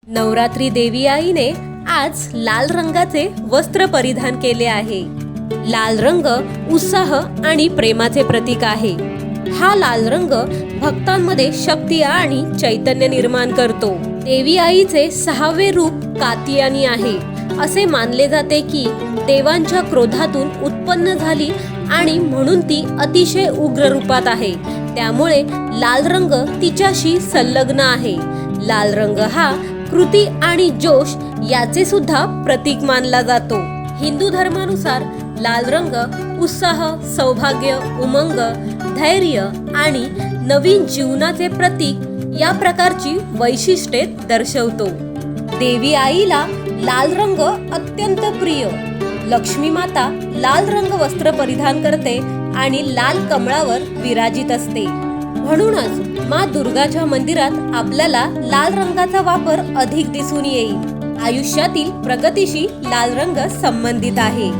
नवरात्री देवी आईने आज लाल रंगाचे वस्त्र परिधान केले आहे। लाल रंग उत्साह आणि प्रेमाचे प्रतीक आहे। हा लाल रंग भक्तांमध्ये शक्ती आणि चैतन्य निर्माण करतो। देवी आईचे 6वे रूप कात्यायनी आहे। असे मानले जाते की देवांच्या क्रोधातून उत्पन्न झाली आणि म्हणून ती अतिशय उग्र रूपात आहे। त्यामुळे लाल रंग तिच्याशी संलग्न आहे। लाल रंग हा कृती आणि जोश याचे सुद्धा प्रतीक मानला जातो। हिंदू धर्मानुसार लाल रंग उत्साह, सौभाग्य, उमंग, धैर्य आणि नवीन जीवनाचे प्रतीक या प्रकारची वैशिष्ट्ये दर्शवतो। देवी आईला लाल रंग अत्यंत प्रिय। लक्ष्मी माता लाल रंग वस्त्र परिधान करते आणि लाल कमळावर विराजित असते। म्हणूनच माँ दुर्गाच्या मंदिरात आपल्याला लाल रंगाचा वापर अधिक दिसून येईल। आयुष्यातील प्रगतीशी लाल रंग संबंधित आहे।